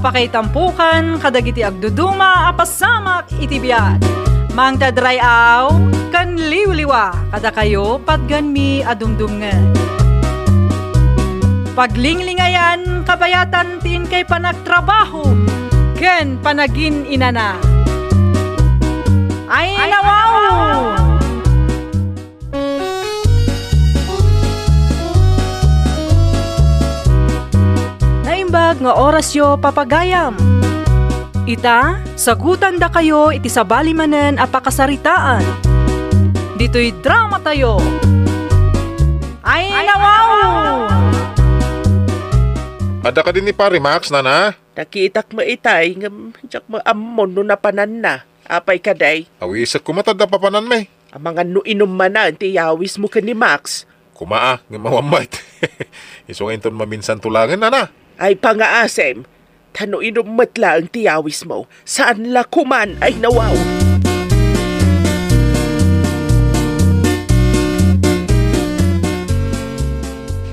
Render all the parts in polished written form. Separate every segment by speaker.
Speaker 1: pakaitampukan kadagiti agduduma apasamak itibiyat. Mang tadrayaw kan liwliwa kada kayo patganmi adumdumngan. Paglinglingayan kabayatan tin kay panagtrabaho ken panagin inana. Ay nawaw! Naimbag nga oras yo papagayam. Ita, sagutan da kayo iti sabali manen a pakasaritaan. Dito'y drama tayo. Ay nawaw!
Speaker 2: Ada ka din ni Pare Max, nana?
Speaker 3: Nakitak maitay, ngam maammon no napanan na. Apay kaday,
Speaker 2: Awisak kumatad na papanan may.
Speaker 3: ang mga nuinom man na, yawis mo ka ni Max.
Speaker 2: Kumaa, ng mawamait. Isungin ton maminsan tulangan, nana.
Speaker 3: Ay pangaasem, tano inom matla ang tiyawis mo. Saan la kuman ay nawaw?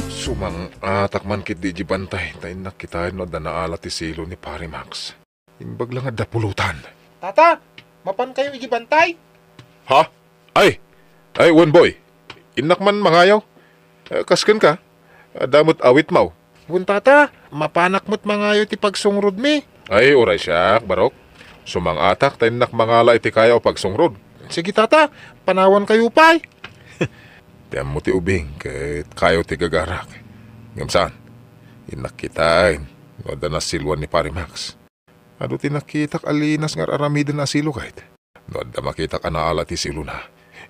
Speaker 2: Sumang atakman kit di jibantay. Tayo nakitain no da naala ti silo ni Pare Max. Imbag lang ada pulutan.
Speaker 4: Tata, mapan kayo ijibantay?
Speaker 2: Ha? Ay, one boy. Inak man mangayaw. Kasken ka. Damot awit mau.
Speaker 4: Bun tata, mapanak mo't mangayo ti pagsungrod mi.
Speaker 2: Ay, oray siya, barok. Sumang atak, tayo nakmangala iti kaya o pagsungrod.
Speaker 4: Sige tata, panawan kayo pa'y.
Speaker 2: Tiyam mo ti ubing, kahit kayo ti gagarak. Ngamsaan, inakitain, no da na silwan ni Pare Max. Ado ti nakitak alinas nga aramidin na silo kahit. No da makitak anaala ti silo na.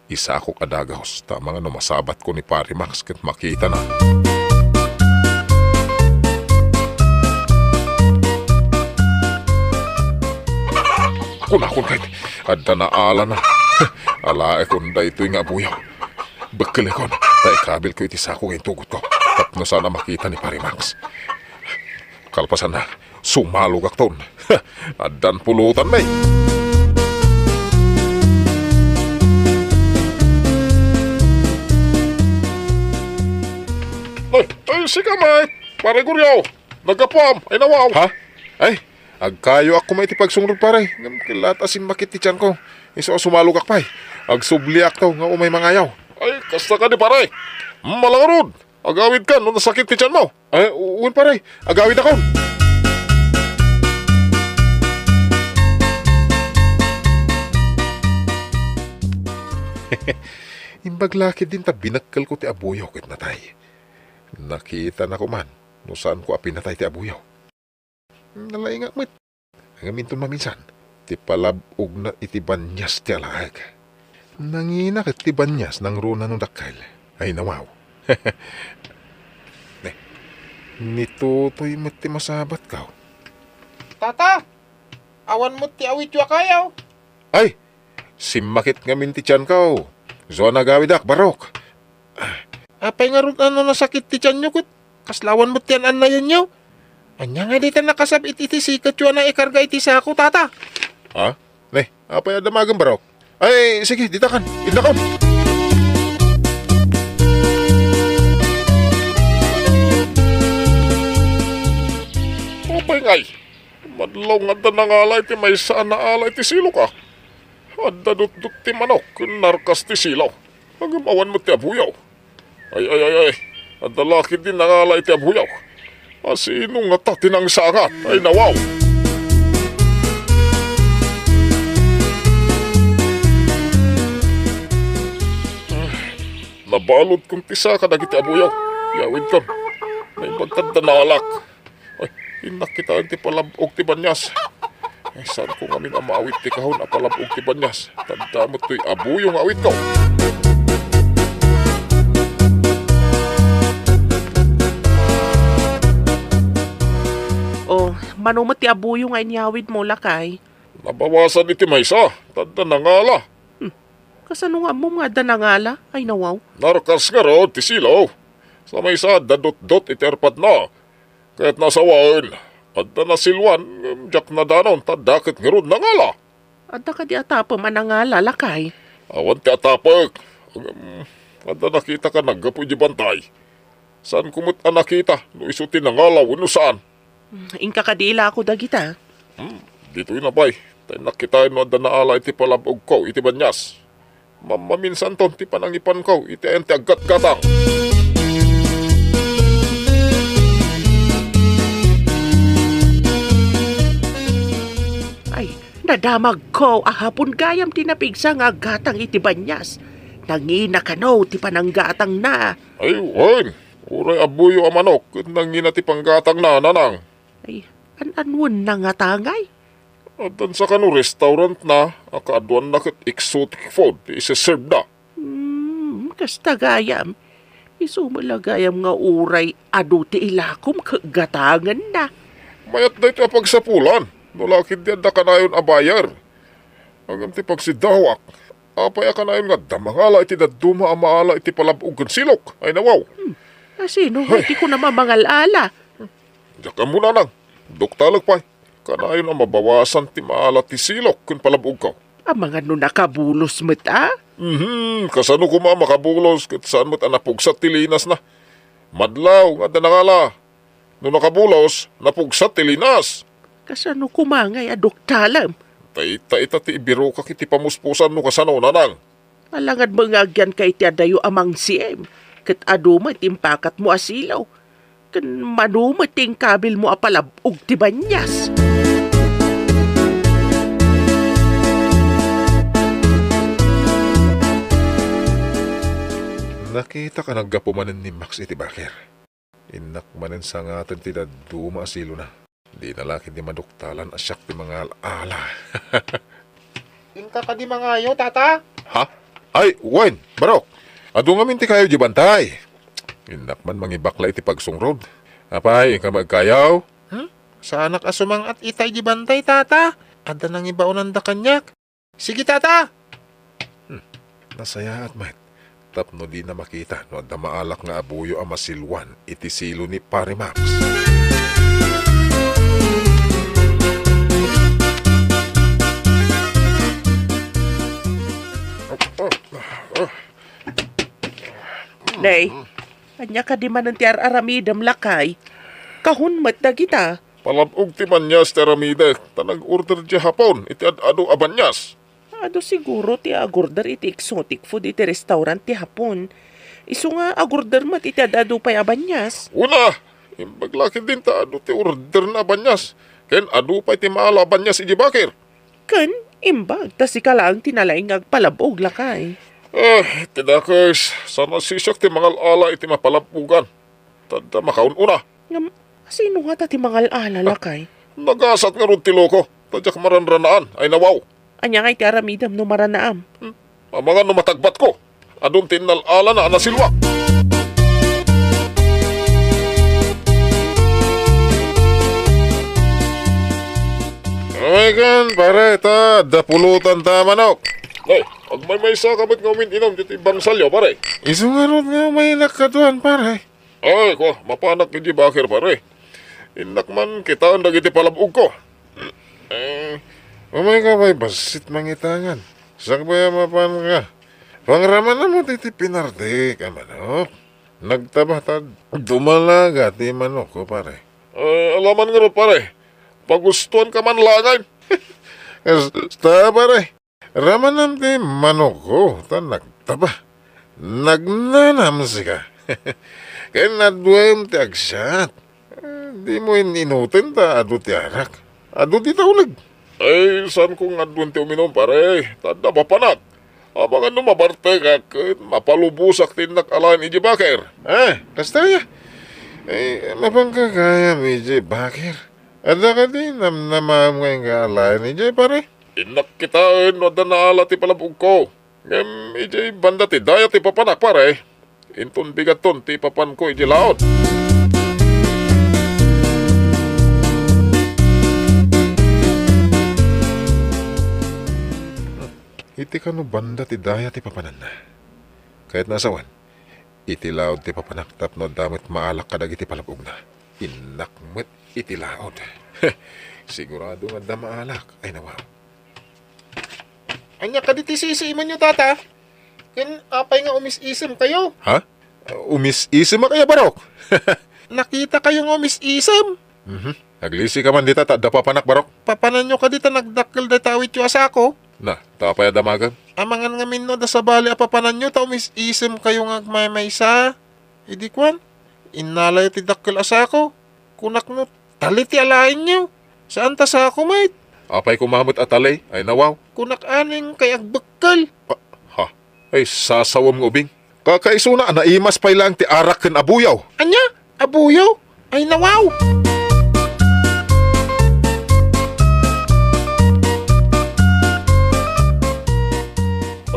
Speaker 2: Isa ako kadagahos, tama nga no masabat ko ni Pare Max kahit makita na. Kun kahit, adda na ala na. Alae kun da ito'y nga buyaw. Bakil kon, tay kabil ko iti sako ngayon tugot ko. Tapno sana makita ni Pare Max. Kalpasan na, sumalugak ton. Addan pulutan may. Ay, sige may. Pare Guryaw, nagapam, ay nawaw. Ha? Ay, agkayo ako may tipagsungrod pare. Kilat asin makit ti tiyan ko. Iso sumalugak pa'y. Agsubliak to nga umay mangayaw. Ay, kasta ka ni pare. Malangarod. Agawid ka no nasakit ti tiyan mo. Ay, uwan pare. Agawid ako. Imbaglakid din ta binagkal ko ti abuyaw kit natay. Nakita na ko man no saan ko apinatay ti abuyaw. Nalay nga mit. Ang aminton maminsan. Ti palabog na iti banyas ti alag. Nangina kat ti banyas ng runa ng dakal. Ay nawaw. Nitutoy mo ti masabat ka.
Speaker 4: Tata, awan mo ti awit yu akayaw.
Speaker 2: Ay, simakit nga min ti tiyan ka. So nagawidak, barok.
Speaker 4: Apay nga ron ano nasakit ti tiyan nyo kut. Kaslawan mo ti anayan nyo. Anya nga dito nakasabit iti sikat yu na ikarga iti sako, tata.
Speaker 2: Ha? Apay adamagang barok. Ay, sige, ditakan. Idakon. Apay ngay. Madlaw nga da nangalay ti may saan na alay ti silo ka. Adda dut ti manok, narkas ti silaw. Magamawan mo ti abuyaw. Ay. Adda laki din nangalay ti abuyaw. Asino nga ta tinang sangat. Ay nawaw. Nabalod kong tisa ka dagiti abuyaw. Yawid kon. May bagtad na nalak. Ay, inakita ti palabog ti banyas. Ay, saan ko ngamin ang maawit ti kahon a palabog ti banyas. Tandamot to'y abuyong awit ko.
Speaker 3: Oh, manumot ti abuyo nga inyawid mo lakay.
Speaker 2: Nabawasan iti maysa. Tanda na nga la.
Speaker 3: Kasano nga mo nga danangala ay nawaw?
Speaker 2: Narkas nga ro ti silaw. Sa maysa dadot-dot iti arpad na. Kaya't nasawaan. Adda na silwan. Jak na danon. Tadakit nga ron na nga la.
Speaker 3: Adda ka di atapam anangala lakay.
Speaker 2: Awan ti atapag. Adda nakita ka naggapoy di bantay. Saan kumot nakita? No isuti na nga la. Uno saan?
Speaker 3: Ingka kadila ako dagita.
Speaker 2: Dito inabay. Tayo nakitain no da naala iti palabog ko, iti banyas. Maminsan ton, ti panangipan ko, iti ente agat-gatang.
Speaker 3: Ay, nadamag ko ahapon gayam tinapigsa nga gatang iti banyas. Nangina ka no, ti pananggatang na.
Speaker 2: Ay, wan. Uray abuyo ang manok, nangina ti panggatang na, nanang.
Speaker 3: Ay, an-anwan na nga tangay.
Speaker 2: At sa kanu restaurant na, akaaduan na kat exotic food, isa-serve na.
Speaker 3: Kasta gayam. Isumalagayam nga uray adu ti ilakom kagatangan na.
Speaker 2: Mayat na ito pagsapulan, nulakid diyan da kanayon abayar. Hanggang ti pagsidawak, apay kanayon nga damangala iti daduma amaala iti palabugan silok, ay nawaw.
Speaker 3: Sino nga iti ko na mamangalala?
Speaker 2: Diyak ka muna nang, duktalag pa'y. Kanayon ang mabawasan ti maala ti silok kung palabog ka.
Speaker 3: Ang mga no nakabulos mo't
Speaker 2: Kasano ko makabulos kat saan mo't napugsat ti linas na. Madlaw nga danangala. No nakabulos, napugsat ti linas.
Speaker 3: Kasano kumangay aduktalam?
Speaker 2: Taita ti ibiro ka kiti pamuspusan no kasano nanang.
Speaker 3: Alangad mangagyan kay ti adayo amang siem. Kat aduma timpakat mo asilaw. Kan manuma ting kabil mo apalabog ti banyas.
Speaker 2: Nakita ka naggapumanin ni Max iti bakir. Inakmanin sa nga atin ti daduma asilo na. Di nalaki di maduktalan asyak ti mga ala.
Speaker 4: Inka ka di mangayo, tata?
Speaker 2: Ha? Ay, Wayne, Barok. Ado nga minti kayo di bantay. Inakman mangibakla iti pagsungrod. Apay, ika magkayaw.
Speaker 4: Sa anak asumang at itay di bantay, tata. Ada nang ibaunan da kanyak. Sige, tata.
Speaker 2: Nasaya at mat. Tapno di na makita no da maalak nga abuyo ang masilwan iti silo ni Pare Max.
Speaker 3: Nay, anya ka di man ang tiar aramidam lakay. Kahun mat na kita.
Speaker 2: Palabog ti manyas teramide, tanag order di hapon, iti ado abanyas.
Speaker 3: Ado siguro ti agorder iti exotic food iti restaurant ti hapon. Isu nga agorder mat iti ado pa'y abanyas.
Speaker 2: Una, imbaglaki din ta ado ti order na abanyas. Ken ado pa iti maala abanyas iti bakir.
Speaker 3: Kan, imbag, ta si kalang tinalaing agpalabog lakay.
Speaker 2: Tidakers, sana sisyak ti mga ala iti mapalabugan. Tanda makaununa.
Speaker 3: Ngam, sino nga ta ti mga alala kay?
Speaker 2: Nagasat nga ron ti loko, tadyak maranranaan, ay nawaw.
Speaker 3: Anya nga iti aramidam no maranaam.
Speaker 2: Ang mga numatagbat ko, adun tinalala na anasilwa. Kan, pare, ta, dapulutan ta manok. Ay, pag may sa kabit nga umin-inom, dito ibang salyo, pare.
Speaker 4: Isu nga ron nga may nakatuan, pare.
Speaker 2: Ay, ko, mapanak ni bakir, pare. Inakman kita ang nagiti palabog ko.
Speaker 4: Umay ka ba'y basit mangitangan? Sakbaya mapan ka. Pangraman na mo titi pinardik ang manok. Nagtabatad, dumalaga ti manok ko, pare.
Speaker 2: Alaman nga ro, pare. Pagustuhan ka man langay.
Speaker 4: Kasta, pare. Ramanam ti manok ko, ta nagtaba. Nagnanam sika. Kaya nadwem ti agsat. Di mo inutin ta adu ti arak. Adu ti taulig.
Speaker 2: Ay, saan kong adun ti uminom, pare? Tanda papanak. Abangan no mabarte ka, mapalubusak tinak alain iji bakir.
Speaker 4: Kasta ya. Mapangkagaya mi iji bakir. Ada ka di namnamam ngayon ka alain iji, pare.
Speaker 2: Inak kitain, wada na ala ti palabog ko. Ngem, iji banda ti daya ti papanak, pare. Inton bigaton ti papan ko iji laot.
Speaker 4: Iti ka no banda ti daya ti papanan na. Kahit nasawan, iti laod ti papanak tapno damit maalak kadag iti palabog na. Inakmet iti laod. Sigurado nga da maalak. Ay nawaw.
Speaker 5: Anya ka diti sisiiman nyo, tata? Ken apay nga umis-isem kayo.
Speaker 4: Ha? Umis-isip kaya, Barok?
Speaker 5: Nakita kayong umis-isem?
Speaker 2: Naglisi ka man dita, tadda pa panak barok.
Speaker 5: Papanan nyo ka dita nagdakkel da tawit yu asa ko.
Speaker 2: Na, tapay damagan.
Speaker 5: Amangan nga minno da sa bali apapanan nyo taw mis isem kayo nga agmaymaysa. Idi kwan, inalay ti dakkel asa ko. Kunak no, talit ti alain nyo. Saan ta sa ako, mate?
Speaker 2: Apay kumamot at alay, ay nawaw.
Speaker 5: Kunak aning kay agbekkel.
Speaker 2: Ha, ay sasawam ng ubing. Kakaisuna, naimas pa'y lang ti arak ken abuyaw.
Speaker 5: Anya? Abuyaw? Ay nawaw!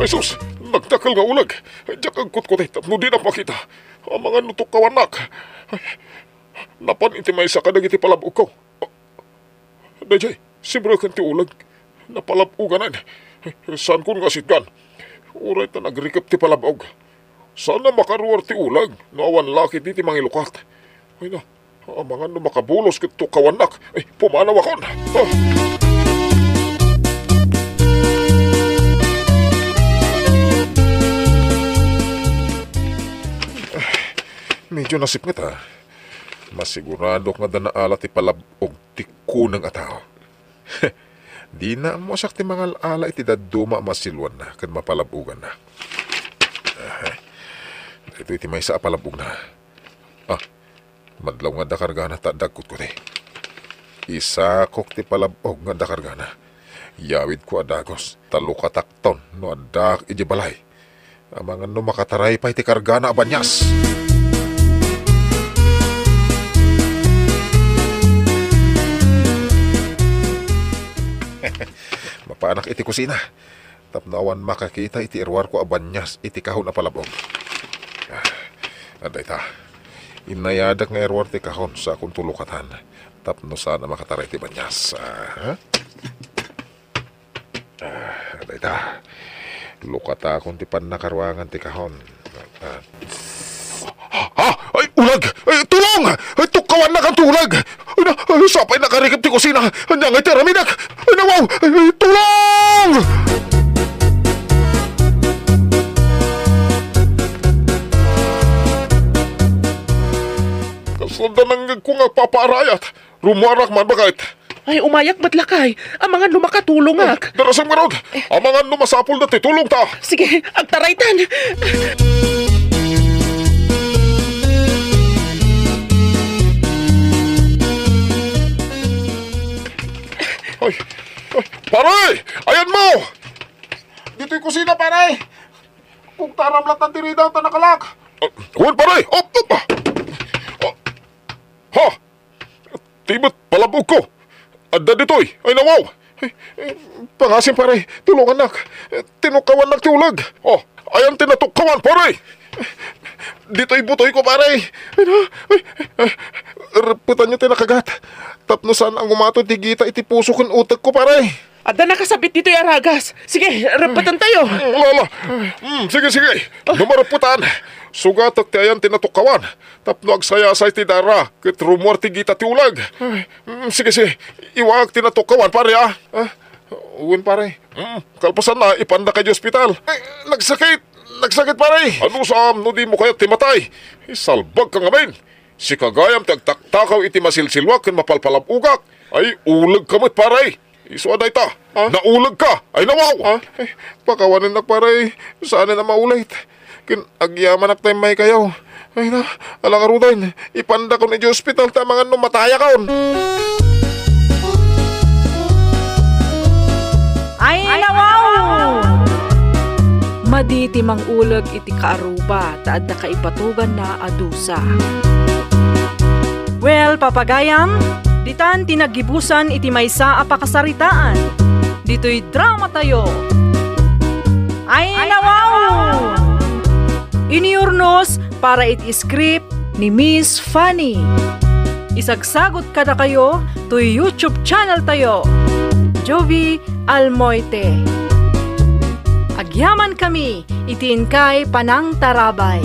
Speaker 2: Ay sus, nagtakal nga ulag. Ay diyak ang kutkutay, tapno di na makita. Ang mga nutok kawanak. Ay, napan iti may sakadag iti palabog ko. Dajay, sibra kan ti ulag. Napalabuganan. Saan kun nga sitgan? Uray ta nagrikap ti palabog. Sana makaruwar ti ulag. Naawan laki di ti mangilukat. Ay na, ang mga makabulos kito kawanak. Ay, pumanaw akon. Ah. Medyo nasipngat ha. Masigurado nga danaala ti palabog ti kunang ataw. Di na mo sak ti mga ala iti daduma masilwan na kan mapalabugan na. Ito iti may sa palabog na. Madlaw nga dakarga na tadagkot ko ti. Isakok ti palabog nga dakarga na. Yawid ko adagos. Talo katakton no adak iti balay. Amangan no makataray pa iti karga na abanyas. Mapaanak iti kusina. Tapnawan makakita iti irwar ko abanyas iti kahon na palabog. Aday ta. Inayadak nga irwar ti kahon sa akong tulukatan. Tapno sana makataray iti banyas. Aday ta. Lukata akong ti panakarwangan ti kahon. Ay, ulag! Ay, tulong! Ay, tukawan na kang tulag! Ay, na, ay, sapay nakarikip ti kusina! Anyang ay teraminak! Ay, nawaw! Ay, tulong! Kasundan ng kung paparayat! Rumuarak man bagait!
Speaker 3: Ay, umayak ba't lakay? Ang mga lumakatulong ak.
Speaker 2: Darasang marod! Ang mga lumasapol na ti tulong ta!
Speaker 3: Sige, agtaraytan.
Speaker 2: Ay, paray! Ayan mo!
Speaker 5: Dito'y kusina, pare! Kung taramlat ng tirida ang tanakalak!
Speaker 2: Huwag paray! Op! Ha! Tibot palabog ko! Adda dito'y! Ay nawaw! Pangasim paray! Tulungan nak! Tinukawan nak tiulag! Oh! Ayan tinatukawan paray! Dito'y butoy ko paray! Reputan nyo tinakagat! Tapnosan ang umato tigita iti puso kong utak ko paray!
Speaker 3: Ada nakasabit dito yung aragas. Sige, rapatan tayo.
Speaker 2: Lala! Sige! Numaraputan! Sugatak ti ayan tinatukawan. Tapno agsayasay ti dara. Ket rumor ti gita ti ulag. Sige. Iwag tinatukawan pare ah. Uwin pare. Kalpasan na ipanda kayo ospital. Nagsakit pare. Ano sa no di mo kaya timatay? Salbag ka nga men. Si kagayam tagtaktakaw iti masilsilwak ken mapalpalab ugak. Ay ulag kamot pare. Iso aday ta. Naulag ka. Ay nawaw. Ay, pakawanin na pare. Saan na maulit? Kin agyaman ak tayo may kayaw. Ay na, alang arudain. Ipanda ko na di hospital ta mga numataya kaon.
Speaker 1: Ay, nawaw! Maditi mang ulag iti kaaruba, taad na kaipatugan na adusa. Well, papagayam, ditan tinagibusan iti maysa a pakasaritaan. Dito'y drama tayo. Ay, nawaw! Iniurnos para iti script ni Miss Fanny. Isagsagot kada kayo to YouTube channel tayo. Jovi Almoite. Agyaman kami, itiin kay Panang Tarabay.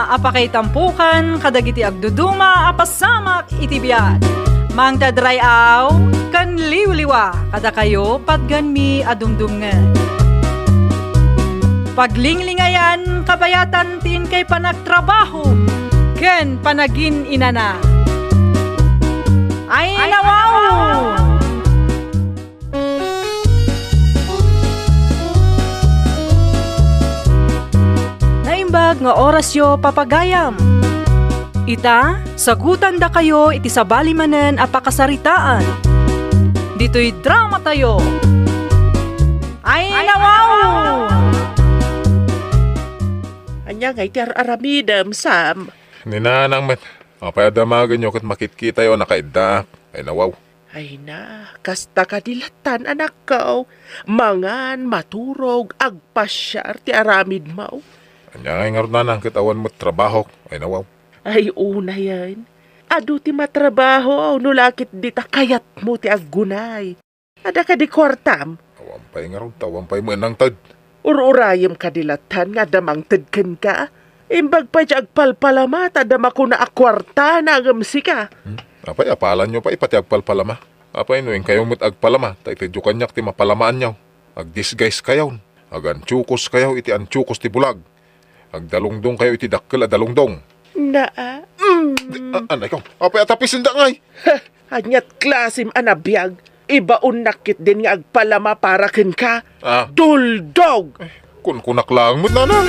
Speaker 1: Apakay tampukan, kadagiti agduduma, apasamak iti biyat. Mang dadrayaw, kan liwliwa, kada kayo patgan mi adumdum nga. Paglinglingayan, kabayatan tin kay panagtrabaho, ken panagin inana. Ay nawaw! Naimbag nga oras yo papagayam. Ita, sagutan da kayo iti sabali manen apakasaritaan. Dito'y drama tayo. Ay nawaw!
Speaker 3: Anya nga iti aramidam, Sam.
Speaker 2: Ninanang met. Apay adamagan nyo kat makitkita yo nakaidda. Ay nawaw.
Speaker 3: Ay na, kasta kadilatan anak ko. Mangan, maturog, agpasyar, ti aramid mo.
Speaker 2: Anya ngay nga nanang kitawan mo't trabaho. Ay nawaw.
Speaker 3: Ay una yan. Adu ti matrabaho, nulakit di ta kayat mo ti aggunay. Ada ka di kwartam.
Speaker 2: Tawampay nga ron, tawampay mo enang tad.
Speaker 3: Ururayam kadilatan nga damang tedken ka. Imbag pa di agpalpalama, tadama ko na akwarta na agamsi ka.
Speaker 2: Apay apalan nyo pa ipati agpalpalama. Apay nuing kayo mo't agpalama. Ta iti kanyak ti mapalamaan nyaw. Agdisguise kayaw. Aganchukos kayaw iti anchukos ti bulag. Agdalungdong kayo iti dakkel a dalungdong.
Speaker 3: Naa.
Speaker 2: Anay ko, apay atapisin da ngay.
Speaker 3: Anyat klasim anabiyag. Ibaon nakit din nga agpalama para ken ka.
Speaker 2: Ah,
Speaker 3: Duldog!
Speaker 2: kun kunak lang mo't nanang.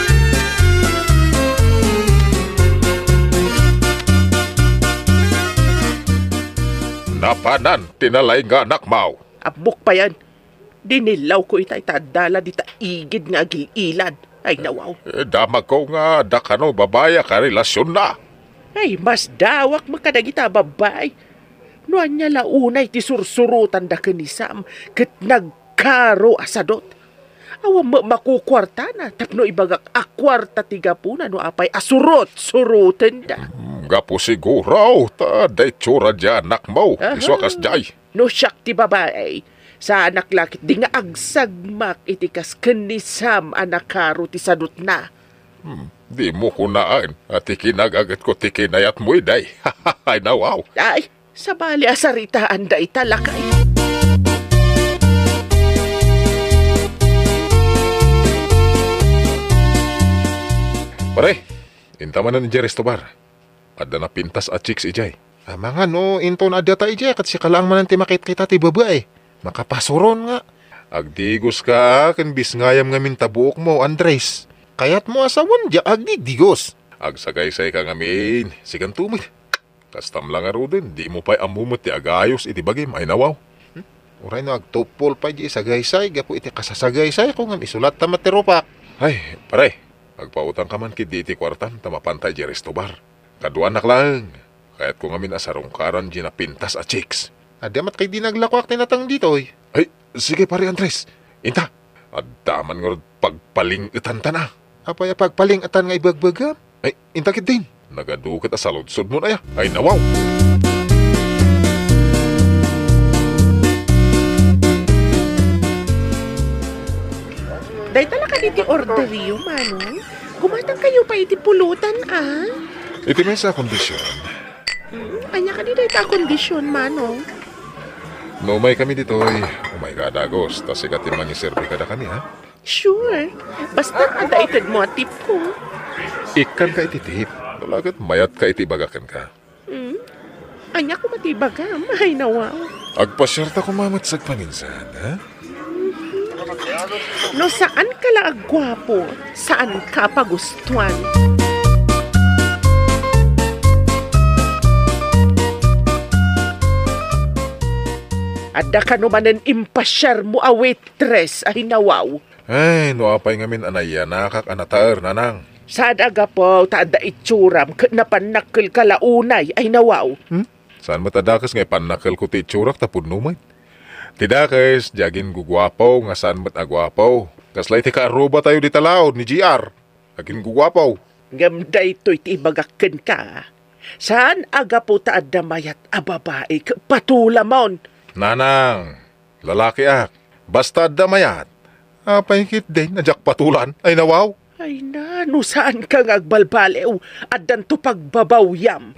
Speaker 2: Napanan, tinalay nga anak mau.
Speaker 3: Abok pa yan. Dinilaw ko itay tadala di ta igid nga agililad. Ay nawaw.
Speaker 2: Damag ko nga dakano babaya ka relasyon na.
Speaker 3: Ay mas dawak makadagita babay. Noan niya launay ti sursurutan da kanisam. Kat nagkaro asadot. Awa makukwarta na. Tapno ibagak akwarta tiga po na no apay asurot-surutan da.
Speaker 2: Gapo siguro, ta day tsura dyan anak mau. Iswakas jay.
Speaker 3: No siyak ti babae. Sa anak lakit di nga agsagmak itikas kanisam anakaro ti sadot na.
Speaker 2: Di mo kunaan at ikinagagat ko tikinayat mo day. Ay nawaw.
Speaker 3: Ay, sa bali asaritaan da italakay.
Speaker 2: Pare, intaman na ni Jerry Stobar. Ada na pintas at chicks ijay.
Speaker 5: Mga no, into na adya tayo dyan, kat si kalang man ti makit kita ti babae. Makapasuron nga.
Speaker 2: Agdigos ka, kan bisngayam nga mintabuok mo, Andres.
Speaker 5: Kayat mo asawan dya agdigdigos.
Speaker 2: Agsagaysay ka ngamin, sigan tumit. Kastam lang aro din, di mo pa'y amumot ti agayos iti bagim, ay nawaw.
Speaker 5: Uray no, agtupol pa di isagaysay, gapo iti kasasagaysay kung ang isulat ta matirupak.
Speaker 2: Ay, pare, agpautang ka man kid di iti kwartan, tamapantay Jerry Stobar. Kaduanak lang, kaya't kung amin asarungkaran di na pintas at chicks.
Speaker 5: Adamat kay di naglakwak tinatang dito eh.
Speaker 2: Ay, sige pare Andres, inta. At daman nga pagpaling itanta na.
Speaker 5: Apay pagpaling atan nga ibagbagam.
Speaker 2: Ay, intakit din. Nagadukit asaludsod mo na ya. Ay, nawaw.
Speaker 3: Day talaka diti orderyo, Manong. Gumatang kayo pa iti pulutan, ah.
Speaker 2: Iti may sa kondisyon.
Speaker 3: Anya ka di day ta kondisyon, Manong.
Speaker 2: Numay kami dito ay umay ka dagos. Tas ikatin mangiserbi ka na kami, ha?
Speaker 3: Sure. Basta adaited mo at tip ko.
Speaker 2: Ikan ka ititip. Nalagat mayat ka itibagakan ka.
Speaker 3: Anya ko matibagam. Ay, nawaw.
Speaker 2: Agpasyarta ko mamatsag paminsan, ha?
Speaker 3: No, saan ka lang agwapo? Saan ka pagustuhan? Adda ka naman ang impasyar mo a waitress. Ay, nawaw.
Speaker 2: Ay, nuapay ngamin anaya nakak anatar, nanang.
Speaker 3: Saan aga po, taada itsuram, napanakil kalaunay. Ay, nawaw.
Speaker 2: Saan matadakas ngay panakal ko ti itsurak tapod numay? Tidakas, jagin gugwapaw nga saan mat agwapaw. Kaslay ti kaaruba tayo di talaod ni GR. Agin gugwapaw.
Speaker 3: Gamda ito'y tibagakin ka. Saan aga po taada mayat a babae patulamon?
Speaker 2: Nanang, lalaki ak, basta damayat. Apay kit din, najak patulan, ay nawaw.
Speaker 3: Ay na, no saan ka ngagbalbalew at danto pagbabawyam?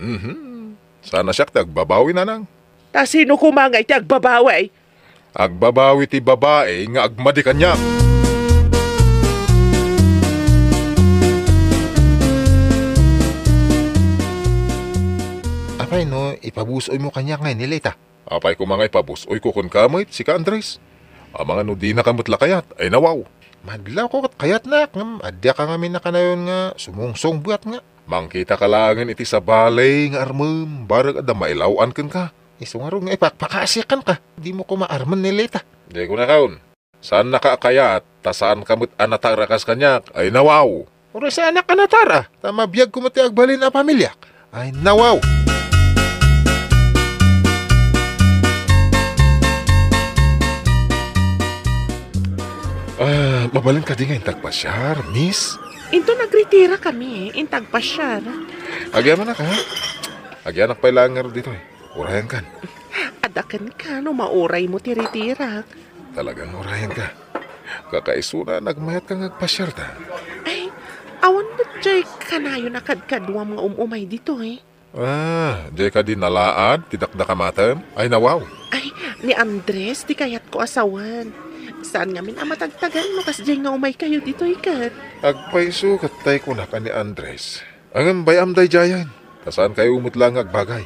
Speaker 2: Sana siya tagbabawi nanang.
Speaker 3: Ta sino kumangay ti agbabaway?
Speaker 2: Agbabawi ti babae nga agmadi kanya.
Speaker 5: Apay no, ipabusoy mo kanya ngayon nilita.
Speaker 2: Apay ko mga ipabusoy ko kun kamay si ka Andres. Ang mga no di na kamutla kayat ay nawaw.
Speaker 5: Madlaw ko kat kayat na, adya ka ngamin na kanayon nga, sumungsong buhat nga.
Speaker 2: Mangkita kalangan iti sa balay nga armam, barag ada mailawan kan ka.
Speaker 5: Iso nga ro nga ipakasikan ka, di mo ko maarman nilita.
Speaker 2: Di ko na kaon. Saan nakakayat, ta saan kamut anatarakas kanyak, ay nawaw.
Speaker 5: Ura sa anak ka natara, tamabiyag ko mati agbalin a pamilya. Ay nawaw.
Speaker 2: Mabalin ka di nga yung tagpasyar, miss.
Speaker 3: Into nagretira kami, intag pa siya.
Speaker 2: Agyaman na ka, ha? Agyanak pa ilangar dito eh. Urayan kan.
Speaker 3: Adakan ka, no mauray mo tiritira.
Speaker 2: Talagang urayan ka. Kakaisuna, nagmayat kang agpasyar ta.
Speaker 3: Ay, awan na dyan kanayo nakadkadwa mga umumay dito eh.
Speaker 2: Di ka di nalaad, tidakda ka matam, ay nawaw.
Speaker 3: Ay, ni Andres, di kayat ko asawan. Saan ngamin ang matagtagan mo kas dyan nga umay kayo dito ikat?
Speaker 2: Agpaiso katay ko na ka ni Andres. Ang bayam day jayan. Tasaan kayo umutlang agbagay.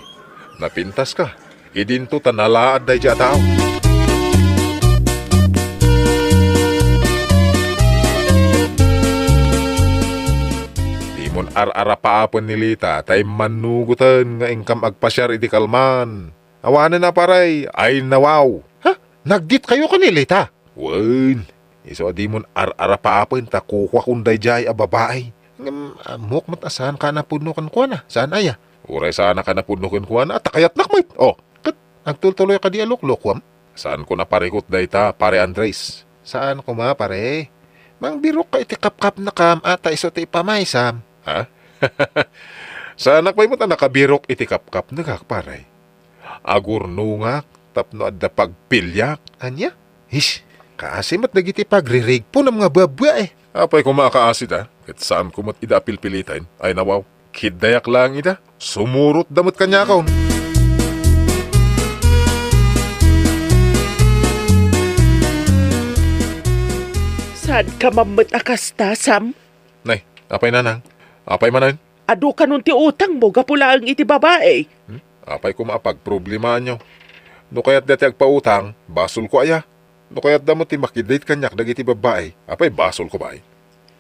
Speaker 2: Napintas ka. Idinto tanalaad day jaya tao. Di mon ar-ara paapon nilita tay manugutan nga ingkam agpasyar iti kalman. Awanan na paray, ay nawaw.
Speaker 5: Ha? Nagdit kayo kanilita?
Speaker 2: Wen, iso di mon ar-ara paapon ta kuha kunday jay a babae.
Speaker 5: Amok matasahan ka na puno kan kuha na. Saan aya?
Speaker 2: Uray sana ka na punukin kuha na at takayat nakmit. Oh,
Speaker 5: Kat, nagtultuloy ka di alok-lokwam?
Speaker 2: saan ko na parikot dayta, pare Andres?
Speaker 5: Saan ko ma, pare? Mang birok ka iti kap-kap na kam ata iso ti pamaysam.
Speaker 2: Ha? Sana pa'y mo ta nakabirok iti kap-kap na kakparay. Agurnungak, tapno adda pagpilyak.
Speaker 5: Anya? Hish, kaasimat nagiti pagririg po ng mga babae.
Speaker 2: Apay ko makaasid ha, kat saan ko mat ida pilpilitain, ay nawaw, kidayak lang ida, sumurot damot kanya kaon.
Speaker 3: Saan ka mamit akasta, Sam?
Speaker 2: Nay, apay nanang, apay manan,
Speaker 3: Ado ka nun ti utang mo, gapula ang iti babae.
Speaker 2: apay ko maapagproblema nyo. No kaya't dati agpautang, basol ko aya. No kaya't damot ti makidate kanyak dagiti babae, apay basol ko ba ay?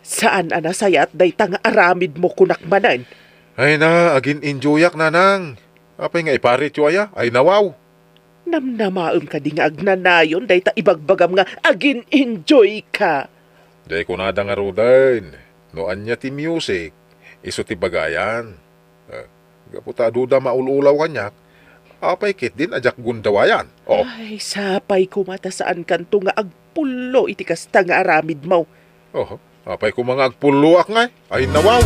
Speaker 3: Saan anasaya at day tanga aramid mo kunakmanan?
Speaker 2: Ay na, agin enjoyak nanang. Apay nga iparit yo aya, ay nawaw.
Speaker 3: Namnamaom ka di nga agnanayon, day ta ibagbagam nga agin enjoy ka.
Speaker 2: Day ko nada nga rudan. No anya ti music, iso ti bagayan. Gaputa duda maululaw kanyak, apay kit din ajak gundawayan. Oh,
Speaker 3: Ay, sapay kumata saan kanto nga agpulo iti kasta nga aramid mo.
Speaker 2: oh, apay ko mga agpuluak nga, ay nawaw.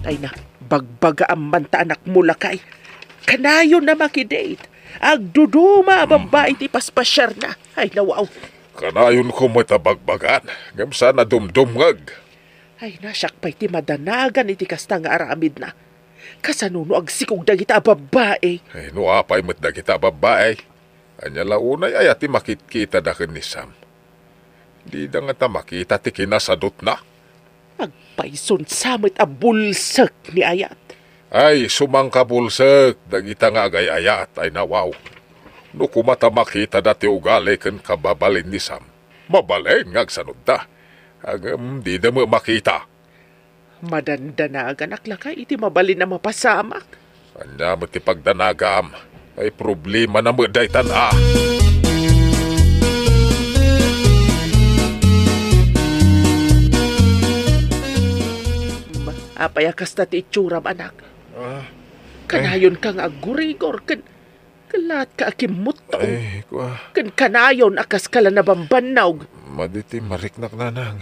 Speaker 3: Ay na, bagbaga ang manta anak mula kay. Kanayon na makidate. Agduduma babae ti paspasyar na. Ay nawaw.
Speaker 2: Kanayon ko matabagbagan, gamsa na dumdumngag.
Speaker 3: Ay nasyak pa'y ti madanagan iti kasta nga aramid na. Kasanuno agsikog dagita babae.
Speaker 2: Ay no apay mat da kita babae. Anya launay ay ati makitkita da ni Sam. Di da nga ta makita ti kinasadot na.
Speaker 3: Agpayson samit a bulsak ni Ayat.
Speaker 2: Ay sumangkabulsek, dagita nga agay-ayat ay nawaw. No kumata makita dati ugali ken kababalin ni Sam. Mabalin nga agsanod da. Agam di da mo makita.
Speaker 3: Madandanagan aklaka iti mabalin na mapasamak.
Speaker 2: Anya mo ti pagdanagam. Ay problema na mo daytan ah.
Speaker 3: Apayakas na ti itsuram anak.
Speaker 2: Ah,
Speaker 3: Kanayon kang agurigor. Kalat ka akimot taong.
Speaker 2: ay, kwa.
Speaker 3: Kan kanayon akas kala na bambanaw.
Speaker 2: Maditi mariknak nanang.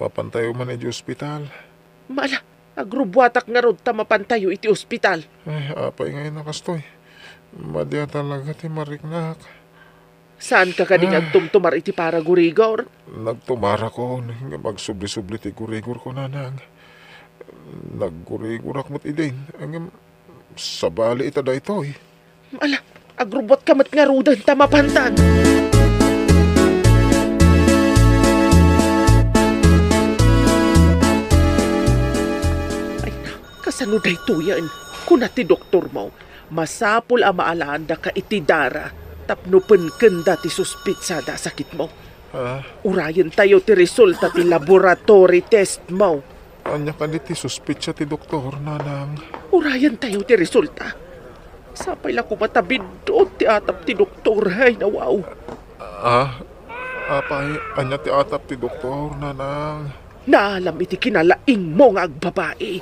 Speaker 2: Mapantayo man iti ospital.
Speaker 3: Mala, agrubwatak nga rod ta mapantayo iti ospital.
Speaker 2: Ay, apay ngayon nakastoy. Madya talaga ti mariknak.
Speaker 3: Saan ka kading agtumtumar iti para gurigor?
Speaker 2: Nagtumara ko, nga magsubli-subli ti gurigor ko nanang. Naggurigor akmat idin. Ang sabali ita da ito eh.
Speaker 3: Ala, agrubot kamat nga rudan tamapantan. Ay, kasanuday tuyan. Kuna ti doktor mo, masapul ang maalanda ka iti dara. Tapno kenda ti suspitsada sakit mo. Urayan tayo ti resulta ti laboratory test mo.
Speaker 2: Anya ka ti suspitsya ti doktor nanang.
Speaker 3: Urayan tayo ti resulta. Sapay lang ko matabid doon ti atap ti doktor. Ay, nawaw.
Speaker 2: Apay, anya ti atap ti doktor nanang.
Speaker 3: Naalam iti kinalaing mo nga agbabae.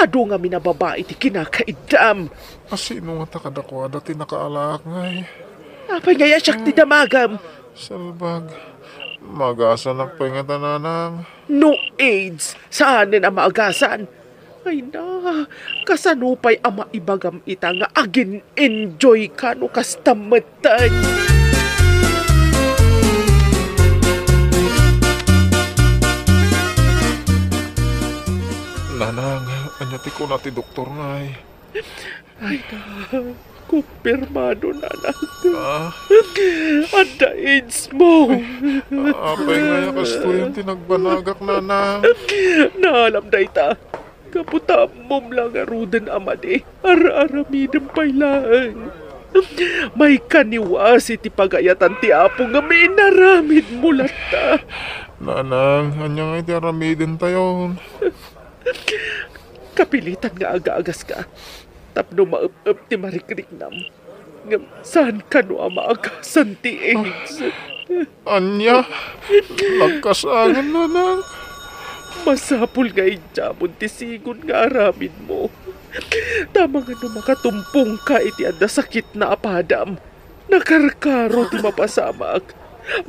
Speaker 3: Ado nga minababae ti kinakaidam.
Speaker 2: Sino nga takadakwada ti nakaalak ngay?
Speaker 3: Apay nga siyak ti damagam.
Speaker 2: Salbag, magasan ang pangata nanang.
Speaker 3: No AIDS. Saanin ang maagasan? Ay na, kasanupay ang maibagam ita nga agin enjoy ka no kastamatan.
Speaker 2: Nanang, anya ti ko na ti doktor ngay.
Speaker 3: Ay na, kumpirmado na
Speaker 2: Ah,
Speaker 3: Anda AIDS mo.
Speaker 2: apay nga kastuyan ti nagbanagak nanang.
Speaker 3: Naalam na ita. Kaputam mom lang arudan amade. Ara-aramidang pailaan. May kaniwas iti pagayatan ti apo nga may naramid mulat ta.
Speaker 2: Nanang, anya nga iti aramidin tayo.
Speaker 3: Kapilitan nga aga-agas ka. Tapno maup-up ti marikrik-nam. Ngam, saan ka no ang maagasan ti AIDS?
Speaker 2: Anya, nagkasangan nanang.
Speaker 3: Masapul nga ijamon ti sigon nga aramid mo. Tama nga no makatumpong ka iti adda sakit na apadam. Nakarkaro ti mapasamak.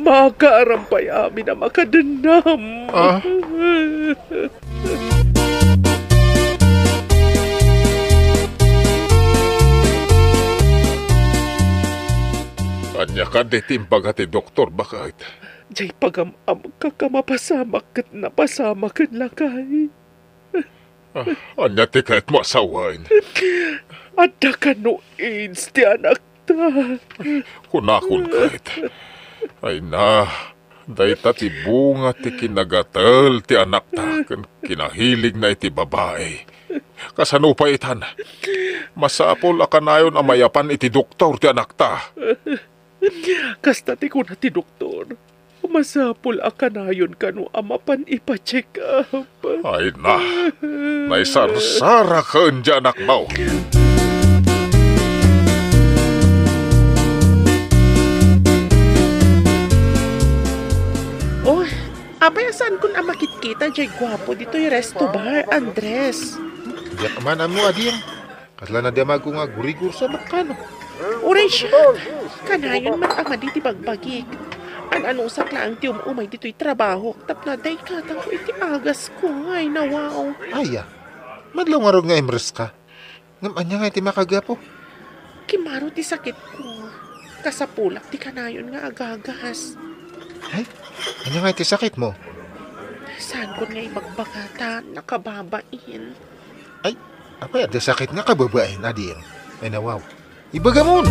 Speaker 3: Makarampay amin na makadenam.
Speaker 2: Anya ka di timbag ti doktor bakit?
Speaker 3: Jay pagamam kakamapasamak kat napasamak kat lakay.
Speaker 2: Anya ti kahit mo asawain.
Speaker 3: Adda ka no AIDS ti anak ta.
Speaker 2: Kunakon kahit. Ay na, dayta ti bunga ti kinagatal ti anak ta. Kinahilig na iti babae. Kasano pa itan? Masapol akanayon amayapan iti doktor ti anak ta.
Speaker 3: Kasta ti ko na ti doktor. Masapul akanayon ka no amapan ipacheck up.
Speaker 2: Ay na, naisarsara ka dyan anak mo.
Speaker 3: Oh, abay saan kun ang makikita jay gwapo dito yung resto bar, Andres.
Speaker 5: Diyak man mo adiyang. Kasla na diamag ko nga gurigur sa makano.
Speaker 3: Uray siya. Kanayon man ang maditi bagbagik. Anong sakla ang ti umay dito'y trabaho. Tapna day katang ko iti agas ko. Ay, nawaw.
Speaker 5: Aya, madlaw nga rog nga imres ka. Ngam anya nga iti makagapo.
Speaker 3: Kimaro ti sakit ko. Kasapulak ti kanayon nga agagas.
Speaker 5: Ay, anya nga iti sakit mo?
Speaker 3: Saan ko nga ibagbagatan, nakababain.
Speaker 5: Ay, apay ada sakit nga kababain adiyang. Ay nawaw. Ibagamon!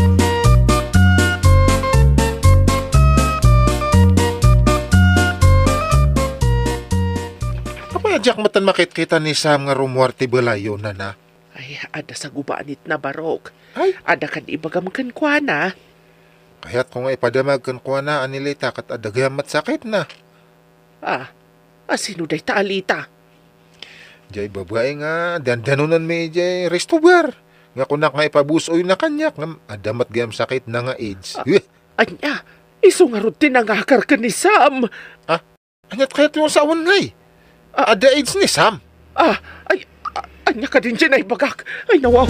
Speaker 5: Apay adyak matan makit-kita ni Sam nga rumuarte balayo na na.
Speaker 3: Ay, ada sa gubanit na barok.
Speaker 5: Ay,
Speaker 3: Ada kan ibagamakan kwa na.
Speaker 5: kaya't kung ipadamag kan kuha na anilita kat adagamat sakit na.
Speaker 3: Sino day taalita?
Speaker 5: Jay babae nga, dandanunan may jay resto bar. Nga kunak nga ipabusoy na kanyak, nga adamat gayam sakit na nga AIDS.
Speaker 3: Anya, iso nga rin tinangakar ka ni Sam.
Speaker 5: Anyat kaya't yung sawan ngay. Ada AIDS ni Sam.
Speaker 3: Anya ka din dyan ay bagak. Ay, nawaw.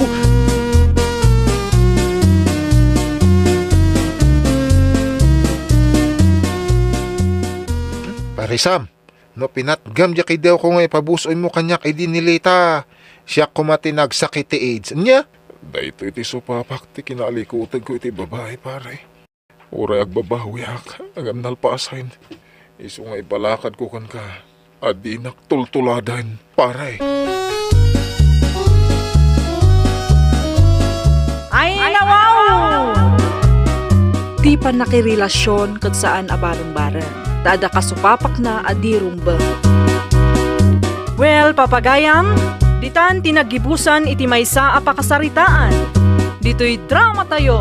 Speaker 5: Pare Sam, no pinatgam di kay daw ko nga ipabusoy mo kanyak ay dinilita. Siya kumatinag sakit ti AIDS. Anya?
Speaker 2: Dahito iti supapak ti kinalikutan ko iti babae pare. Uray agbabawiak, agam nalpaasain. Isu nga ibalakad ko kan ka. Adi naktultuladan, paray.
Speaker 1: Ay, nawaw! Di pa nakirelasyon kung saan abarang-barang. Tada kasupapak na adirong ba. Well, papagayam, ditan tinagibusan iti maysa apakasaritaan. Dito'y drama tayo.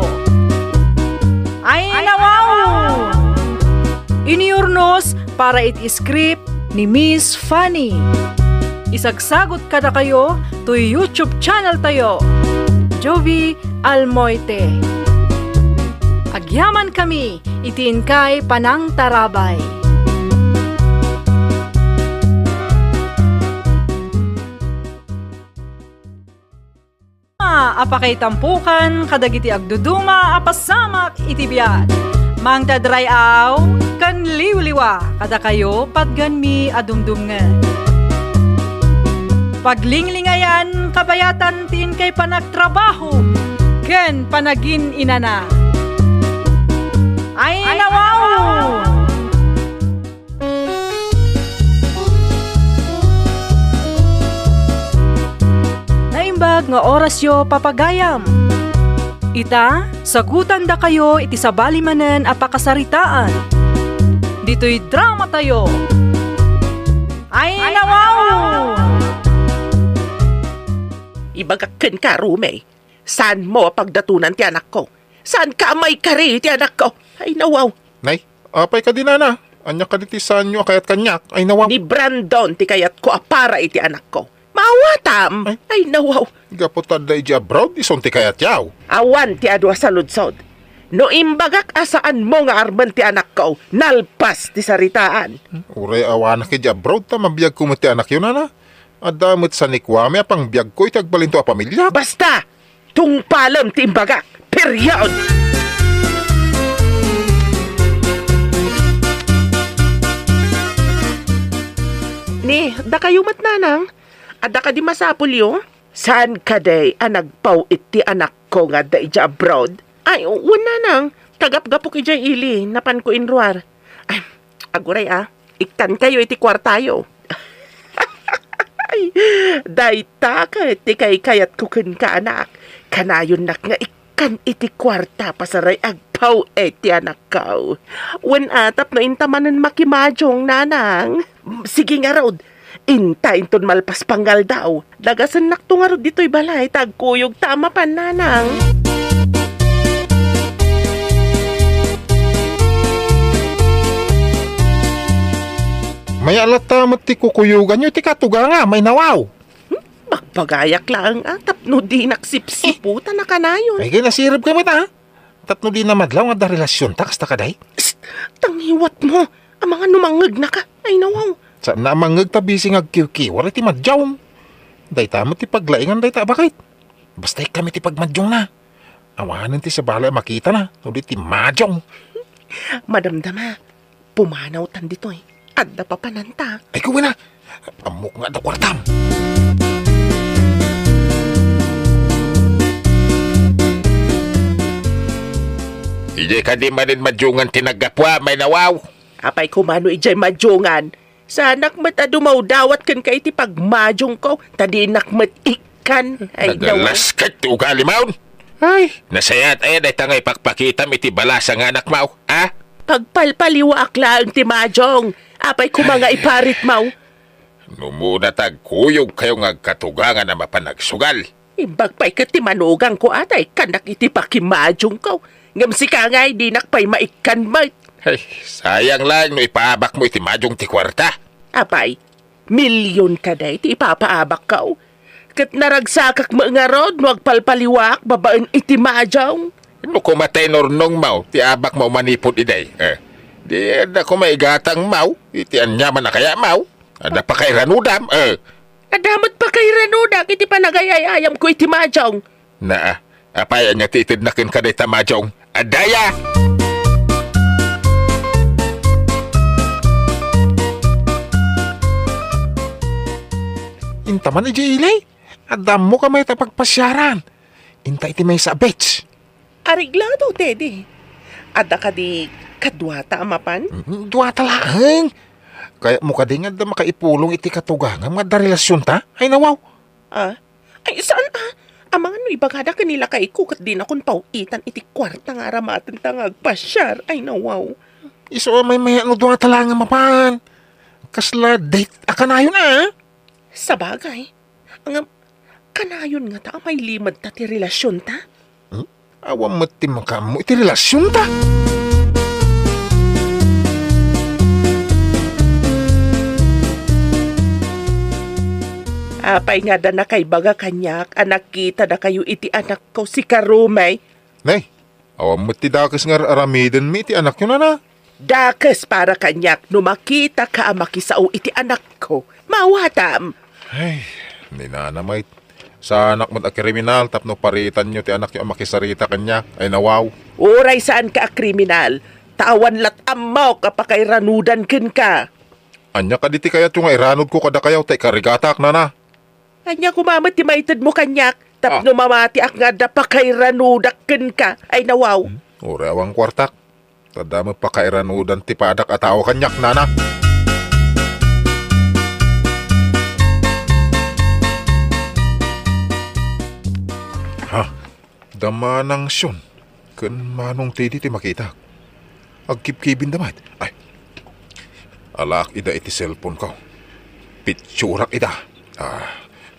Speaker 1: Ay, nawaw! Iniurnos para iti script ni Miss Fanny. Isagsagot kada kayo to YouTube channel tayo. Jovi Almoite. Agyaman kami, itiin kay Panang Tarabay. Apakay tampukan, kadagiti agduduma, apasamak itibiyat. Mang tadrayaw, kan liwliwa, kada kayo patgan mi adumdumngan. Paglinglingayan, kabayatan tin kay panagtrabaho, ken panagin inana. Ay, nawaw! Naimbag nga oras yo papagayam. Ita, sagutan da kayo iti sabali manen apakasaritaan. Dito'y drama tayo. Ay, nawaw!
Speaker 3: Ibagakken ka, Rume. Saan mo pagdatunan ti anak ko? Saan ka may kari ti anak ko? Ay, nawaw.
Speaker 5: Nay, apay ka din na. Anya ka diti saan nyo kayat kanyak. Ay nawaw.
Speaker 3: Ni Brandon ti kayat ko apara iti anak ko. Mawatam. Ay, nawaw.
Speaker 5: Gapotad da iji abroad, ison ti kayat yaw.
Speaker 3: Awan ti adwa sa ludsod. No imbagak asaan mo nga arman ti anak ko, nalpas ti saritaan.
Speaker 5: Uray awanak iji abroad ta, mabiyag ko mo ti anak yun na. Adamot sa nikwame, apang biyag ko itagbalinto a pamilya.
Speaker 3: Basta, tungpalam ti imbagak. Period! Ni, da kayo matnanang? Ada ka di masapulyo? Saan ka day anagpaw iti anak ko nga da ija abroad? Ay, wala nang. Tagap-gapok ija ili, napan ko inruar. Ay, aguray iktan kayo iti kwartayo. Ay, dayta ka iti kay kayat kukin ka anak. Kanayon nak nga ikan iti kwarta pasaray agpaw iti anak ko. Wen atap na intamanan makimadyong nanang. Sige nga rod. Intayin ton malpas panggal daw. Dagasan nakto nga rod dito'y balay. Tagkuyog tama pa nanang.
Speaker 5: May alat tamat ti kukuyugan nyo, ti katuga nga, may nawaw.
Speaker 3: Magpagayak lang tapno di naksipsiputan na kanayon.
Speaker 5: Ay ginasirap kami ta. Tatno di na madlaw nga da relasyon ta, kasta kaday.
Speaker 3: Tanghiwat mo. Ang mga numangag na ka. Ay nawaw.
Speaker 5: Sa namangag ta bising agkiw-kiwar ti madjawng. Day tamo ti paglaingan day ta, bakit? Basta kami ti pagmadjong na. Awanan ti sa bala makita na, no di ti madjong.
Speaker 3: Madamdama, pumanaw tan dito eh. Adda pa pananta.
Speaker 5: Ay kuwi na, amok nga da kwartam.
Speaker 2: Ije ka di manin madyungan tinagapwa, may nawaw.
Speaker 3: Apay kumano ijay madyungan. Sa anak mat adumaw dawat kan kay ti pagmadyong ko. Tadi nak mat ikan. Ay
Speaker 2: Nagalas ka ti ugali maun. Ay, nasayat ay day tangay pakpakitam iti balasa nga anak mau. Ha?
Speaker 3: pagpalpaliwa akla ang ti madyong. Apay kumanga iparit maw.
Speaker 2: Numuna tagkuyog kayo nga katugangan na mapanagsugal.
Speaker 3: Imbagpay ka ti manugang ko atay. Kanak iti pakimadyong ko. Ngam si kangay di nakpay maikan mat.
Speaker 2: Ay, sayang lang no ipaabak mo iti madyong ti kwarta.
Speaker 3: Apay, milyon ka day ti ipapaabak ka. Kat naragsakak mo nga rod, no agpalpaliwak, babaan iti madyong.
Speaker 2: No kumatay nornong mau, ti abak mo manipod iday. Di ada ko maigatang mau, iti anyaman na kaya mau. Ada pa kay ranudam,
Speaker 3: Adamat pa kay Ranudak, iti panagayayayam ko iti madyong.
Speaker 2: Na, apayan niya titid na kin kaday tamadyong. Adaya!
Speaker 5: Intaman iji ilay, adam mo ka may tapagpasyaran. Inta iti may sa bets.
Speaker 3: Ariglado, Teddy. Ada ka di kadwata amapan?
Speaker 5: Dua talaang. Kaya mo kadingad na makaipulong iti katugangan mga da relasyon ta? Ay nawaw.
Speaker 3: Ah? Ay, saan Amang ano ibagada kanila kay ko kat di na kun pauitan iti kwarta nga aramatan tangag pasyar. Ay nawaw.
Speaker 5: Iso may ano dua talaang mapan. Kasla date akanayon
Speaker 3: Sa bagay, ang kanayon nga ta may limad ta ti relasyon ta.
Speaker 5: Awam matim mo iti relasyon ta.
Speaker 3: Apay nga da na kay baga kanyak, anak kita da kayo iti anak ko si Karumay.
Speaker 2: Nay, awam mo ti dakas nga aramiden mi iti anak yun na.
Speaker 3: Dakes para kanyak, no makita ka makisao iti anak ko. Mawatam.
Speaker 2: Ay, hindi na namay. Sa anak mo't kriminal, tapno paritan nyo ti anak yung makisarita kanya. Ay nawaw.
Speaker 3: Uray saan ka kriminal? Tawan lat amaw kapakay ranudan ken ka.
Speaker 2: Anya ka diti kaya yung iranod ko kada kayaw, tay karigatak na.
Speaker 3: Anya kumamat ti maitid mo kanyak, tapno mamati ak nga da pakay ranudak ken ka. Ay nawaw.
Speaker 2: Uri awang kwartak. Tada mo pa kairanudan ti padak at tao kanyak nana. Ha? Damanang syon. Kan manong tidi ti makita. Agkipkibin damay. Ay. Alak ida iti cellphone ko. Pitsurak ida.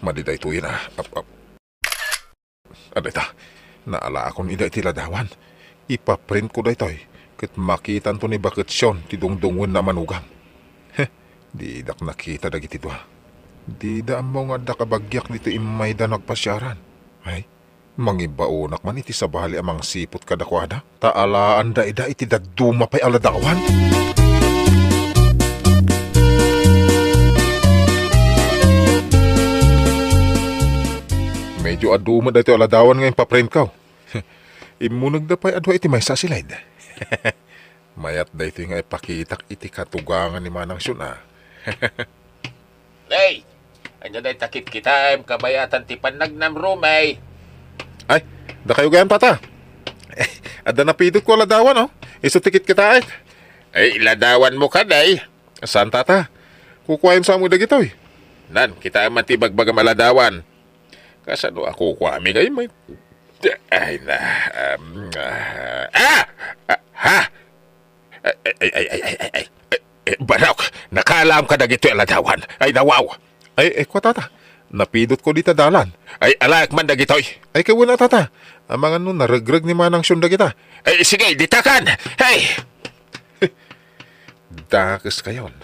Speaker 2: Madiday tuyin Aday ta. Naala akong ida iti ladawan. Ipaprint ko da ito'y. Kat makitan to ni bakit syon ti dungdungon na manugang. Di dak nakita dagiti doa. Di da mo nga da kabagyak dito imay da nagpasyaran. Ay, mangibaunak man iti sabali amang sipot kadakwada. Taalaan da ida iti daduma pa'y aladawan. Medyo aduma da ito aladawan ngayon paprint ko. Imunag da pa'y adwa iti may sasilid. Mayat da ito nga ipakitak iti katugangan ni Manang Syon
Speaker 4: Hey, anya day takip kita kabayatan ti panagnam rumay.
Speaker 2: Ay, da kayo gayan pata. Ada napidot ko aladawan Iso tikit kita
Speaker 4: Ay, iladawan mo ka day.
Speaker 2: Saan tata? Kukuhayin sa amuda gito
Speaker 4: Nan, kita matibagbaga maladawan. Kasano ako kwami kayo may... Ay na... Barok, nakaalam ka na gito aladawan. Ay nawaw.
Speaker 2: Ay, kwa tata. Napidot ko dita dalan.
Speaker 4: Ay alak man na gito'y.
Speaker 2: Ay, kayo na tata. Ang mga naragrag ni Manang Syon da kita.
Speaker 4: Ay sige, ditakan. Hey!
Speaker 2: Dakas kayon.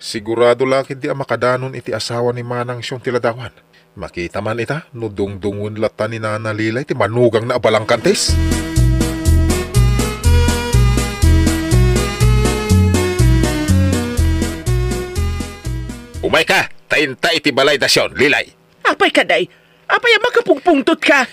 Speaker 2: Sigurado lakid di ang makadanon iti asawa ni Manang Syon tiladawan. Makita man ita, no dungdungun lata ni nanalilay ti manugang na abalang kantes.
Speaker 4: Umay ka, tainta iti balay dasyon, lilay.
Speaker 3: Apay ka day, apay ang makapungpungtot ka.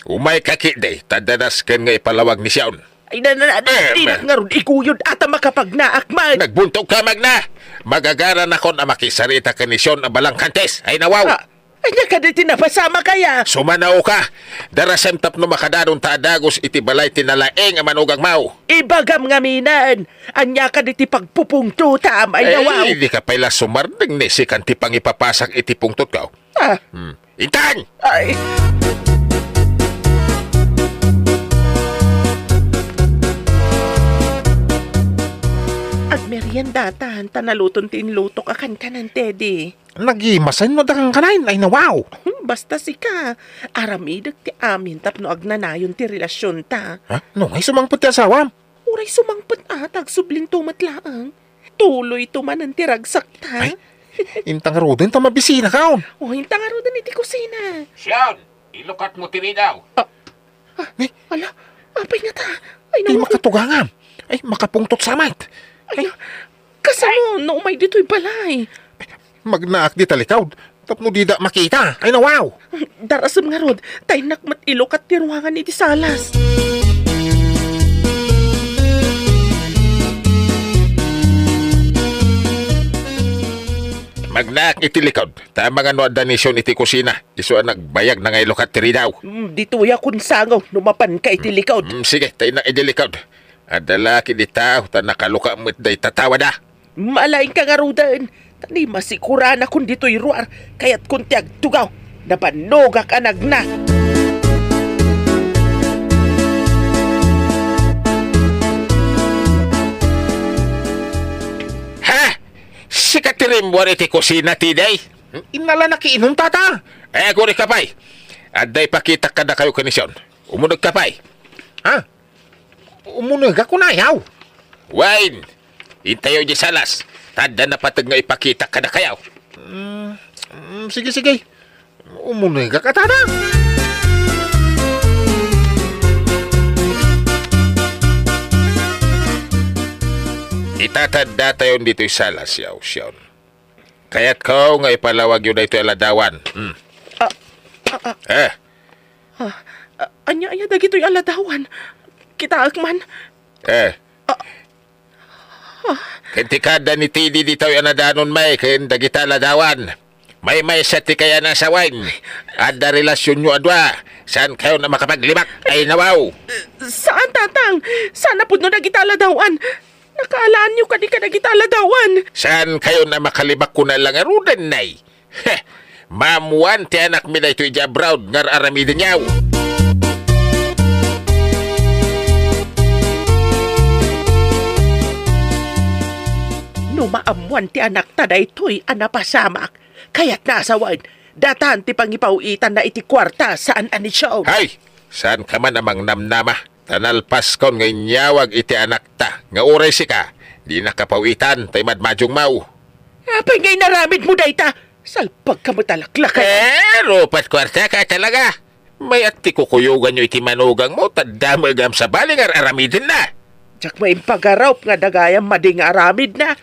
Speaker 4: Umay ka kiday, tadanas ken nga ipalawag ni Siyon.
Speaker 3: Ay di na nga ron ikuyod ata makapagnaak man.
Speaker 4: Nagbuntog ka magna. Magagara na kon na makisarita ka ni Siyon abalang kantes. Ay nawaw.
Speaker 3: Anya ka di tinapasama kaya.
Speaker 4: Sumanaw ka. Darasem tapno makadaron taadagos iti balay tinalaeng amanugang mau.
Speaker 3: Ibagam nga minan. Anya ka di pagpupungtutam. Ay nawaw.
Speaker 4: Ay, hindi ka pala sumarding ni si kanti pang ipapasak iti pungtot ka. Intan!
Speaker 3: Ay. At meriendatan, tanaluton tinlutok akan kanan, Teddy.
Speaker 5: Nagimasan no dakang kanain. Ay nawaw.
Speaker 3: Basta sika, aramidag ti amin tapno agnanayon ti relasyon ta.
Speaker 5: Ha? No, ay sumangpot ti asawam.
Speaker 3: Uray sumangpot atag sublin tumat laang. Tuloy tumanan ti ragsak ta.
Speaker 5: Ay. Intang rodin ta mabisina kaon.
Speaker 3: O hintang aro din iti kusina.
Speaker 4: Siyon! Ilukat mo tinidaw.
Speaker 3: Ala, apay nga ta. Ay
Speaker 5: Di
Speaker 3: naman,
Speaker 5: makatugangan. Ay makapungtot samat.
Speaker 3: ay, kasano, no umay dito'y balay.
Speaker 5: Magnaak di talikaw. Tapno di da makita. Ay nawaw.
Speaker 3: Darasam nga rod, tay nakmat ilok at tiruangan iti salas.
Speaker 4: Magnaak iti likod. Tama nga no danisyon iti kusina. Iso ang nagbayag na nga ilukat tinidaw.
Speaker 3: Dito'y akong sangaw, numapan ka iti likod.
Speaker 4: Sige, tayo na iti likod.
Speaker 2: Adalaki di tao, ta nakaluka mo't day tatawa da.
Speaker 3: Malaing kagarudan. Tani masikura na kung dito'y ruar. Kaya't kung tiag tugaw. Nabanogak anag na.
Speaker 2: Ha? Si katirim mo rin ti kusina ti day?
Speaker 5: Inala nakiinom tata.
Speaker 2: Guri ka pa'y. Aday pakita ka na kayo kanisyon. Umunog ka pa'y.
Speaker 5: Ha? Umunag ako na yaw.
Speaker 2: Wine! Intayo di salas. Tada na patag nga ipakita ka na kayaw.
Speaker 5: Sige, sige. Umunag ka tata.
Speaker 2: Itatanda tayo dito'y salas yaw, siyon. Kaya't ko nga ipalawag yun na ito'y aladawan.
Speaker 3: Anya dagito'y aladawan. Kita man.
Speaker 2: Kentikada ni Tidi dito'y anadanon may dagita aladawan. May sa ti kaya na sa wine. Ada relasyon nyo adwa. Saan kayo na makapaglibak? Ay nawaw.
Speaker 3: Saan tatang? Sana po no nagitala-dawan. Nakaalaan nyo ka di ka nagitala-dawan.
Speaker 2: Saan kayo na makalibak ko na lang arudan nay? Mamuan ti anak mi na ito'y jabraud ngar aramidin yaw.
Speaker 3: No maamuan ti anak ta da ito'y anapasamak. Kaya't nasawan. Datan ti pangipawitan na iti kwarta saan anisyon.
Speaker 2: Hay! Saan ka man amang namnama? Tanalpas kon ngay nyawag iti anak ta. Nga uray si ka. Di nakapawitan tay madmadyong mau.
Speaker 3: Apay ngay naramid mo dayta. Salpag ka mo talaklakay.
Speaker 2: Rupat kwarta ka talaga. May at ti kukuyugan nyo iti manugang mo. Tadamagam sa balingar aramidin na.
Speaker 3: Diyak may pagaraup nga dagayang mading aramid na.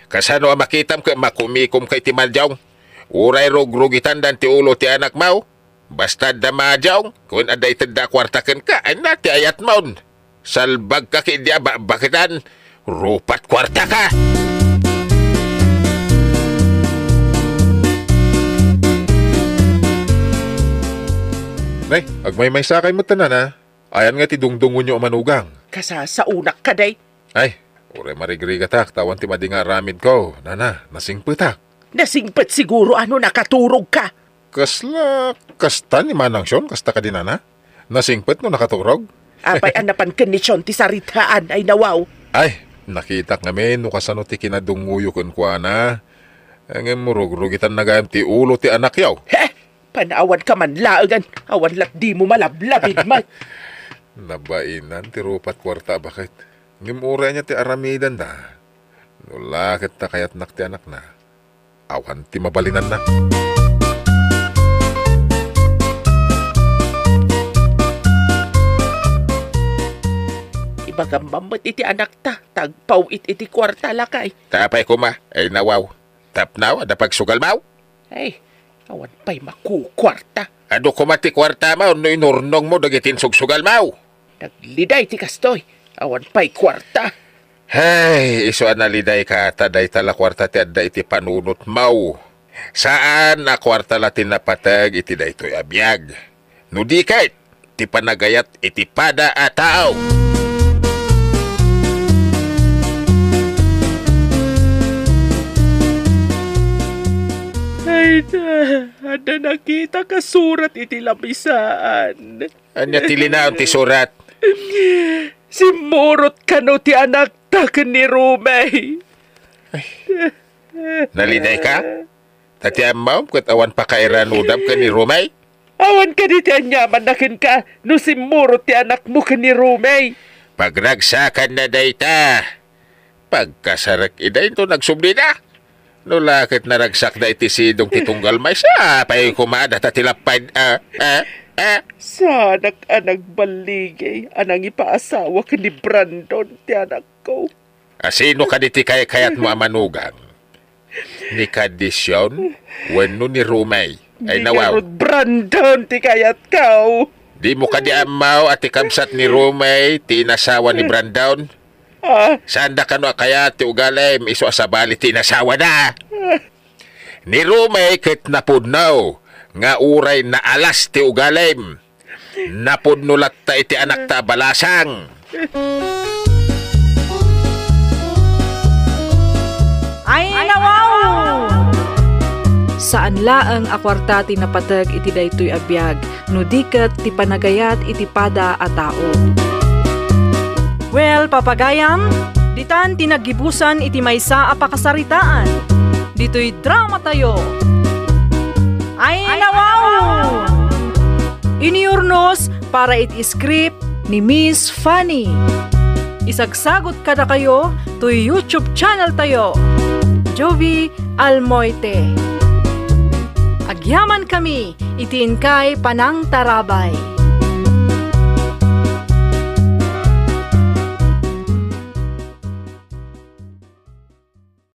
Speaker 2: Kasano ang makitam ka makumikom kay ti madyaw? Uray rog-rugitan dan ti ulo ti anak mau. Basta damadyaw, kung aday tanda kwartakan ka, ay nati ayat maun. Salbag ka kay diya bakitan, rupat kwarta ka.
Speaker 5: Nay, agmay sakay mo tanan ha. Ayan nga ti dungdungon nyo manugang.
Speaker 3: Kasa sa unak ka day.
Speaker 5: Ay, uray marigrigatak, tawan ti madinga ramid ko. Nana, nasingputak.
Speaker 3: Nasingpet siguro ano nakaturog ka.
Speaker 5: Kasta ni Manang Siyon, kasta ka din nana. Nasingpet no nakaturog.
Speaker 3: Apay anapan kondisyon ti saritaan ay nawaw.
Speaker 5: Ay, nakita ngamin no kasano ti kinadunguyo kun kwa na. Ang murug-rugitan na gayam ti ulo ti anak yaw.
Speaker 3: Panawan ka man laangan. Awan lat di mo malablabid man.
Speaker 5: Nabainan ti rupat kwarta bakit? Ngimura niya ti aramidan da. Nulakit na kayat nak ti anak na. Awan ti mabalinan na.
Speaker 3: Ibagambamot iti anak ta. Tagpaw iti kwarta lakay.
Speaker 2: Tapay ko ma, ay nawaw. Tapnaw, ada pagsugal mau.
Speaker 3: Ay, awan pa'y makukwarta.
Speaker 2: Ado kumati kwarta mau, no inurnong mo dagitin sugsugal mau.
Speaker 3: Nagliday ti kastoy. Awan pa'y kwarta.
Speaker 2: Hay, iso analiday ka, taday tala kwarta ti adda iti panunot mau. Saan na kwarta latin na patag iti daytoy abiyag? No di kahit, ti panagayat iti pada a tao.
Speaker 3: Ay na, ada nakita ka surat iti labisaan.
Speaker 2: Anya tilinaon ti surat?
Speaker 3: Si Murot kano ti anak ta ni Rumay.
Speaker 2: Naliday ka? Tati amaw, kat awan pa kairan udam ka ni Rumay?
Speaker 3: Awan ka di ti anyaman nakin ka, no si Murot ti anak mo ka ni Rumay.
Speaker 2: Pagragsakan na dayta. Pagkasarak iday to nagsubli na. No lakit naragsak na iti sidong titunggal may sa pa'y kumada tatilapad.
Speaker 3: Sanak anak baligay, anang ipaasawa ka ni Brandon ti anak ko.
Speaker 2: Sino ka diti kayat mo amanugang? Ni Kadisyon? Wano ni Rumay? Ay nawaw.
Speaker 3: Brandon ti kayat kau.
Speaker 2: Di mo ka di amaw at ikamsat ni Rumay ti inasawa ni Brandon? Sanda ka no kaya ti ugalay iso asabali ti inasawa na. Ni Rumay ket napudnaw nga uray na alas ti ugalay. Napudnulat ta iti anak ta balasang.
Speaker 1: Ay nawaw! Saan laang akwarta ti napatag iti daytoy abiyag, no diket ti panagayat iti pada a tao. Well, papagayam, ditan tinagibusan iti maysa a pakasaritaan. Dito'y drama tayo. Ay nawaw! Iniurnos para iti script ni Miss Fanny. Isagsagot kada kayo to YouTube channel tayo. Jovi Almoite. Agyaman kami, itiin kay Panang Tarabay.